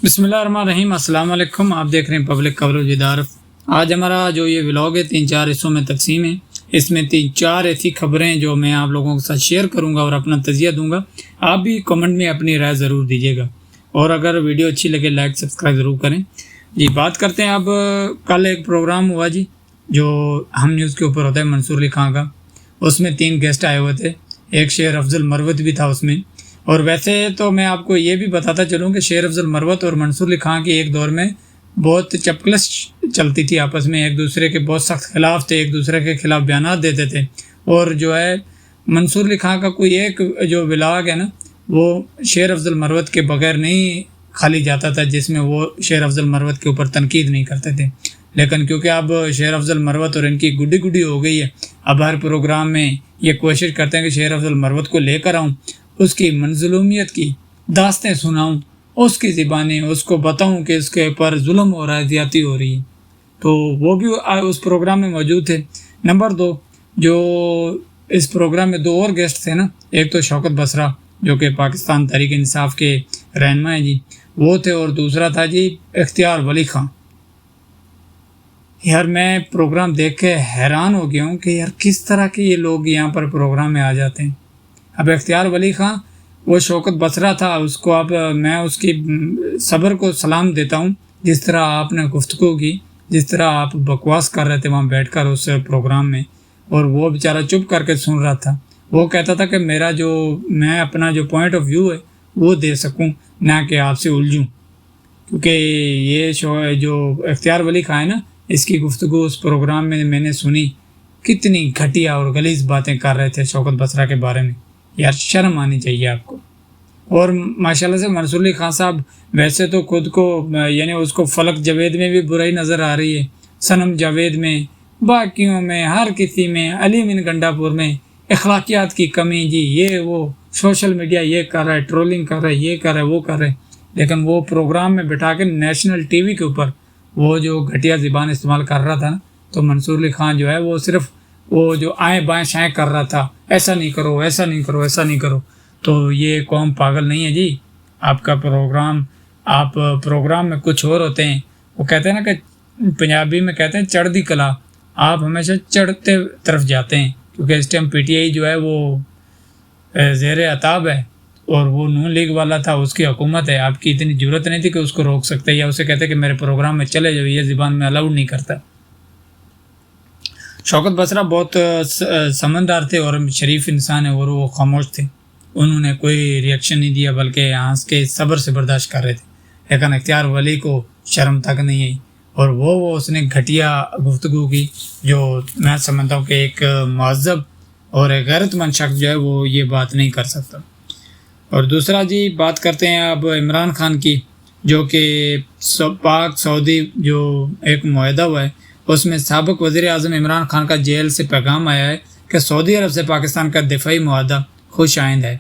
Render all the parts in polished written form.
بسم اللہ الرحمن الرحیم۔ السلام علیکم، آپ دیکھ رہے ہیں پبلک کوریج ود عارف۔ آج ہمارا جو یہ ولاگ ہے 3-4 حصوں میں تقسیم ہے۔ اس میں 3-4 ایسی خبریں جو میں آپ لوگوں کے ساتھ شیئر کروں گا اور اپنا تجزیہ دوں گا۔ آپ بھی کمنٹ میں اپنی رائے ضرور دیجیے گا، اور اگر ویڈیو اچھی لگے لائک سبسکرائب ضرور کریں جی۔ بات کرتے ہیں اب، کل ایک پروگرام ہوا جی جو ہم نیوز کے اوپر ہوتا ہے، منصور علی خان کا۔ اس میں 3 گیسٹ آئے ہوئے تھے، ایک شیر افضل مروت بھی تھا اس میں۔ اور ویسے تو میں آپ کو یہ بھی بتاتا چلوں کہ شیر افضل مروت اور منصور علی خان کی ایک دور میں بہت چپکلش چلتی تھی آپس میں، ایک دوسرے کے بہت سخت خلاف تھے، ایک دوسرے کے خلاف بیانات دیتے تھے۔ اور جو ہے منصور علی خان کا کوئی ایک جو ولاگ ہے نا، وہ شیر افضل مروت کے بغیر نہیں خالی جاتا تھا، جس میں وہ شیر افضل مروت کے اوپر تنقید نہیں کرتے تھے۔ لیکن کیونکہ اب شیر افضل مروت اور ان کی گڈی ہو گئی ہے، اب ہر پروگرام میں یہ کوشش کرتے ہیں کہ شیر افضل مروت کو لے کر آؤں، اس کی منظلومیت کی داستیں سناؤں، اس کی زبانیں اس کو بتاؤں کہ اس کے اوپر ظلم ہو رہا ہے، زیادتی ہو رہی ہے۔ تو وہ بھی اس پروگرام میں موجود تھے۔ نمبر 2، جو اس پروگرام میں 2 اور گیسٹ تھے نا، ایک تو شوکت بسرا جو کہ پاکستان تحریک انصاف کے رہنما ہیں جی، وہ تھے، اور دوسرا تھا جی اختیار ولی خان۔ یار میں پروگرام دیکھ کے حیران ہو گیا ہوں کہ یار کس طرح کے یہ لوگ یہاں پر پروگرام میں آ جاتے ہیں۔ اب اختیار ولی خان وہ شوکت بسرا تھا، اس کو اب میں اس کی صبر کو سلام دیتا ہوں، جس طرح آپ نے گفتگو کی، جس طرح آپ بکواس کر رہے تھے وہاں بیٹھ کر اس پروگرام میں، اور وہ بیچارہ چپ کر کے سن رہا تھا۔ وہ کہتا تھا کہ میں اپنا جو پوائنٹ آف ویو ہے وہ دے سکوں، نہ کہ آپ سے الجھوں، کیونکہ یہ جو اختیار ولی خان ہے نا، اس کی گفتگو اس پروگرام میں نے سنی، کتنی گھٹیا اور غلیظ باتیں کر رہے تھے شوکت بسرا کے بارے میں۔ یار شرم آنی چاہیے آپ کو۔ اور ماشاءاللہ سے منصور علی خان صاحب ویسے تو خود کو یعنی اس کو فلک جاوید میں بھی برائی نظر آ رہی ہے، صنم جاوید میں، باقیوں میں، ہر کسی میں، علی من گنڈا پور میں اخلاقیات کی کمی جی، یہ وہ سوشل میڈیا یہ کر رہا ہے، ٹرولنگ کر رہا ہے، یہ کر رہا ہے، وہ کر رہے ہیں۔ لیکن وہ پروگرام میں بٹھا کے نیشنل ٹی وی کے اوپر وہ جو گھٹیا زبان استعمال کر رہا تھا نا، تو منصور علی خان جو ہے وہ صرف وہ جو آئیں بائیں شائیں کر رہا تھا، ایسا نہیں کرو، ایسا نہیں کرو، ایسا نہیں کرو۔ تو یہ قوم پاگل نہیں ہے جی، آپ کا پروگرام، آپ پروگرام میں کچھ اور ہوتے ہیں۔ وہ کہتے ہیں نا کہ پنجابی میں کہتے ہیں چڑھ دی کلا، آپ ہمیشہ چڑھتے طرف جاتے ہیں، کیونکہ اس ٹائم پی ٹی آئی جو ہے وہ زیر عتاب ہے، اور وہ نون لیگ والا تھا، اس کی حکومت ہے، آپ کی اتنی ضرورت نہیں تھی کہ اس کو روک سکتے یا اسے کہتے کہ میرے پروگرام میں چلے جاؤ، یہ زبان میں الاؤڈ نہیں کرتا۔ شوکت بسرا بہت سمجھدار تھے اور شریف انسان ہے، اور وہ خاموش تھے، انہوں نے کوئی ریئیکشن نہیں دیا، بلکہ ہنس کے صبر سے برداشت کر رہے تھے۔ لیکن اختیار ولی کو شرم تک نہیں آئی، اور وہ اس نے گھٹیا گفتگو کی، جو میں سمجھتا ہوں کہ ایک مہذب اور ایک غیرت مند شخص جو ہے وہ یہ بات نہیں کر سکتا۔ اور دوسرا جی، بات کرتے ہیں اب عمران خان کی، جو کہ پاک سعودی جو ایک معاہدہ ہوا ہے، اس میں سابق وزیر اعظم عمران خان کا جیل سے پیغام آیا ہے کہ سعودی عرب سے پاکستان کا دفاعی معاہدہ خوش آئند ہے۔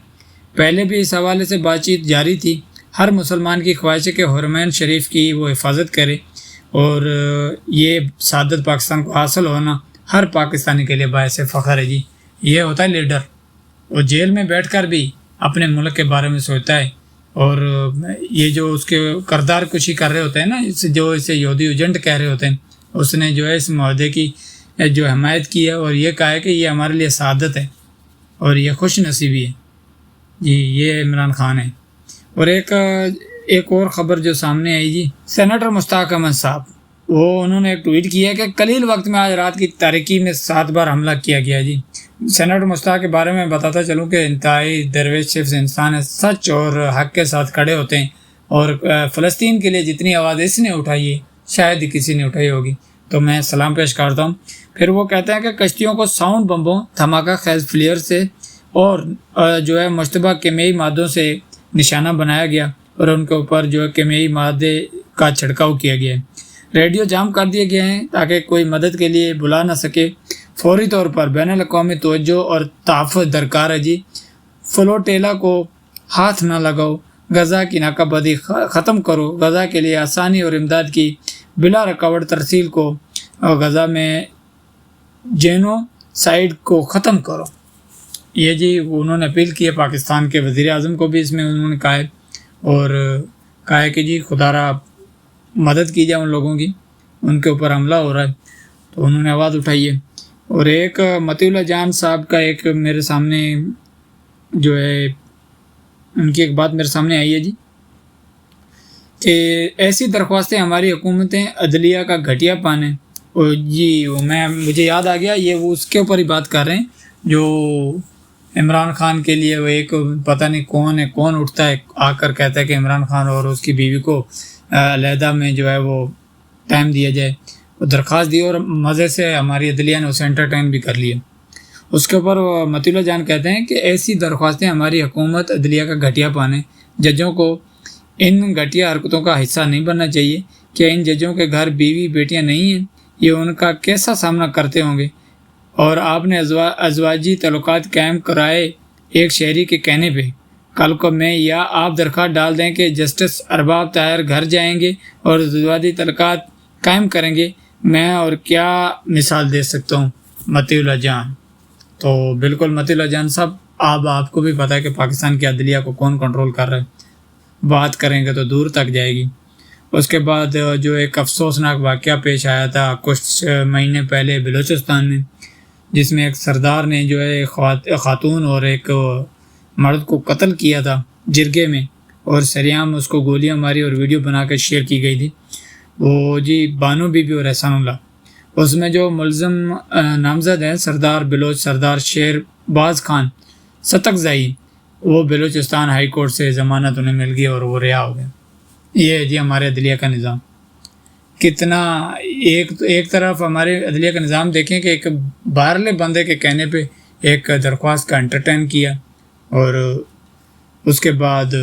پہلے بھی اس حوالے سے بات چیت جاری تھی۔ ہر مسلمان کی خواہش ہے کہ حرمین شریف کی وہ حفاظت کرے، اور یہ سعادت پاکستان کو حاصل ہونا ہر پاکستانی کے لیے باعث فخر ہے جی۔ یہ ہوتا ہے لیڈر، وہ جیل میں بیٹھ کر بھی اپنے ملک کے بارے میں سوچتا ہے، اور یہ جو اس کے کردار کشی کر رہے ہوتے ہیں نا، جو اسے یہودی ایجنٹ کہہ رہے ہوتے ہیں، اس نے جو ہے اس معاہدے کی جو حمایت کی ہے، اور یہ کہا ہے کہ یہ ہمارے لیے سعادت ہے اور یہ خوش نصیبی ہے جی، یہ عمران خان ہے۔ اور ایک اور خبر جو سامنے آئی جی، سینیٹر مشتاق احمد صاحب، انہوں نے ایک ٹویٹ کیا ہے کہ قلیل وقت میں آج رات کی تاریکی میں 7 بار حملہ کیا گیا جی۔ سینیٹر مشتاق کے بارے میں بتاتا چلوں کہ انتہائی درویش شخص انسان ہے، سچ اور حق کے ساتھ کھڑے ہوتے ہیں، اور فلسطین کے لیے جتنی آواز اس نے اٹھائی ہے شاید ہی کسی نے اٹھائی ہوگی، تو میں سلام پیش کرتا ہوں۔ پھر وہ کہتے ہیں کہ کشتیوں کو ساؤنڈ بمبوں، دھماکہ خیز فلیئر سے اور جو ہے مشتبہ کیمیائی مادوں سے نشانہ بنایا گیا، اور ان کے اوپر جو ہے کیمیائی مادے کا چھڑکاؤ کیا گیا ہے۔ ریڈیو جام کر دیے گئے ہیں تاکہ کوئی مدد کے لیے بلا نہ سکے۔ فوری طور پر بین الاقوامی توجہ اور تحفظ درکار ہے جی۔ فلوٹیلا کو ہاتھ نہ لگاؤ، غزہ کی ناکہ بندی ختم کرو، غزہ کے لیے آسانی اور امداد کی بلا رکاوٹ ترسیل کو، غزہ میں جینوسائیڈ کو ختم کرو۔ یہ جی انہوں نے اپیل کی ہے پاکستان کے وزیر اعظم کو بھی، اس میں انہوں نے کہا ہے، اور کہا ہے کہ جی خدا را مدد کی جائے ان لوگوں کی، ان کے اوپر حملہ ہو رہا ہے، تو انہوں نے آواز اٹھائی ہے۔ اور ایک مطیع اللہ جان صاحب کا ایک میرے سامنے جو ہے ان کی ایک بات میرے سامنے آئی ہے جی، کہ ایسی درخواستیں ہماری حکومتیں عدلیہ کا گھٹیا پان ہے۔ اور جی مجھے یاد آ گیا، یہ وہ اس کے اوپر ہی بات کر رہے ہیں جو عمران خان کے لیے وہ ایک پتہ نہیں کون اٹھتا ہے آ کر کہتا ہے کہ عمران خان اور اس کی بیوی کو علیحدہ میں جو ہے وہ ٹائم دیا جائے، وہ درخواست دی اور مزے سے ہماری عدلیہ نے اسے انٹرٹین بھی کر لیا۔ اس کے اوپر مطیع اللہ جان کہتے ہیں کہ ایسی درخواستیں ہماری حکومت عدلیہ کا گھٹیا پان ہے، ججوں کو ان گھٹیا حرکتوں کا حصہ نہیں بننا چاہیے۔ کیا ان ججوں کے گھر بیوی بیٹیاں نہیں ہیں؟ یہ ان کا کیسا سامنا کرتے ہوں گے؟ اور آپ نے ازواجی تعلقات قائم کرائے ایک شہری کے کہنے پہ، کل کو میں یا آپ درخواست ڈال دیں کہ جسٹس ارباب طاہر گھر جائیں گے اور ازواجی تعلقات قائم کریں گے، میں اور کیا مثال دے سکتا ہوں؟ مطیع اللہ جان۔ تو بالکل مطیع اللہ جان صاحب، آپ کو بھی پتہ ہے کہ پاکستان کی عدلیہ کو کون کنٹرول کر رہا ہے، بات کریں گے تو دور تک جائے گی۔ اس کے بعد جو ایک افسوسناک واقعہ پیش آیا تھا کچھ مہینے پہلے بلوچستان میں، جس میں ایک سردار نے جو ہے خاتون اور ایک مرد کو قتل کیا تھا جرگے میں، اور سریعام اس کو گولیاں ماری اور ویڈیو بنا کر شیئر کی گئی تھی، وہ جی بانو بی بی اور احسان اللہ۔ اس میں جو ملزم نامزد ہے سردار بلوچ سردار شیر باز خان ستکزئی، وہ بلوچستان ہائی کورٹ سے ضمانت انہیں مل گئی اور وہ رہا ہو گئے۔ یہ ہے جی ہمارے عدلیہ کا نظام۔ کتنا ایک طرف ہمارے عدلیہ کا نظام دیکھیں کہ ایک باہرلے بندے کے کہنے پہ ایک درخواست کا انٹرٹین کیا، اور اس کے بعد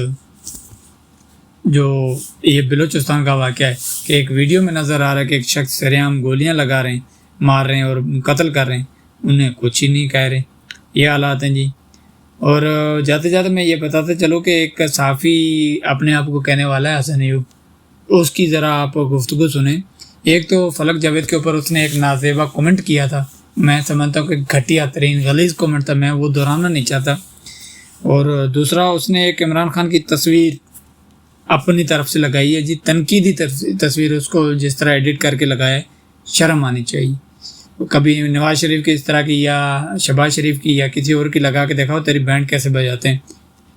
جو یہ بلوچستان کا واقعہ ہے کہ ایک ویڈیو میں نظر آ رہا ہے کہ ایک شخص سریعام گولیاں لگا رہے ہیں، مار رہے ہیں اور قتل کر رہے ہیں، انہیں کچھ ہی نہیں کہہ رہے۔ یہ حالات ہیں جی۔ اور جاتے جاتے میں یہ بتاتا چلوں کہ ایک صحافی اپنے آپ کو کہنے والا ہے حسن ایوب، اس کی ذرا آپ گفتگو سنیں۔ ایک تو فلک جاوید کے اوپر اس نے ایک نازیبا کومنٹ کیا تھا، میں سمجھتا ہوں کہ گھٹیا ترین غلیظ کومنٹ تھا، میں وہ دہرانا نہیں چاہتا۔ اور دوسرا اس نے ایک عمران خان کی تصویر اپنی طرف سے لگائی ہے جی، تنقیدی تصویر، اس کو جس طرح ایڈٹ کر کے لگایا ہے، شرم آنی چاہیے۔ کبھی نواز شریف کی اس طرح کی یا شہباز شریف کی یا کسی اور کی لگا کے دیکھاؤ تیری بینڈ کیسے بجاتے ہیں۔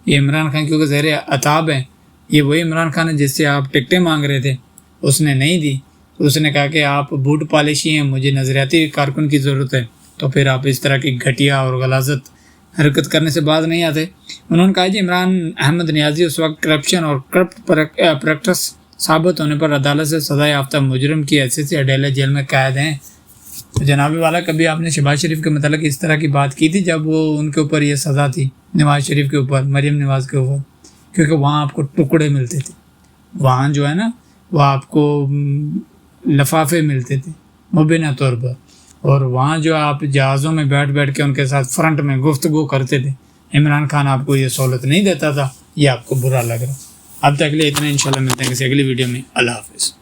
یہ عمران خان کیونکہ زیر عتاب ہے، یہ وہی عمران خان ہے جس سے آپ ٹکٹیں مانگ رہے تھے، اس نے نہیں دی، تو اس نے کہا کہ آپ بوٹ پالشی ہیں، مجھے نظریاتی کارکن کی ضرورت ہے، تو پھر آپ اس طرح کی گھٹیا اور غلاظت حرکت کرنے سے باز نہیں آتے۔ انہوں نے کہا جی عمران احمد نیازی اس وقت کرپشن اور کرپٹ پریکٹس ثابت ہونے پر عدالت سے سزا یافتہ مجرم کی حیثیت سے اڈیلہ جیل میں قید ہیں۔ تو جناب والا کبھی آپ نے شہباز شریف کے متعلق اس طرح کی بات کی تھی جب وہ ان کے اوپر یہ سزا تھی، نواز شریف کے اوپر، مریم نواز کے اوپر؟ کیونکہ وہاں آپ کو ٹکڑے ملتے تھے، وہاں جو ہے نا وہ آپ کو لفافے ملتے تھے مبینہ طور پر، اور وہاں جو آپ جہازوں میں بیٹھ کے ان کے ساتھ فرنٹ میں گفتگو کرتے تھے۔ عمران خان آپ کو یہ سہولت نہیں دیتا تھا، یہ آپ کو برا لگ رہا۔ اب تک کے لیے اتنا، انشاءاللہ ملتے ہیں کسی اگلی ویڈیو میں۔ اللہ حافظ۔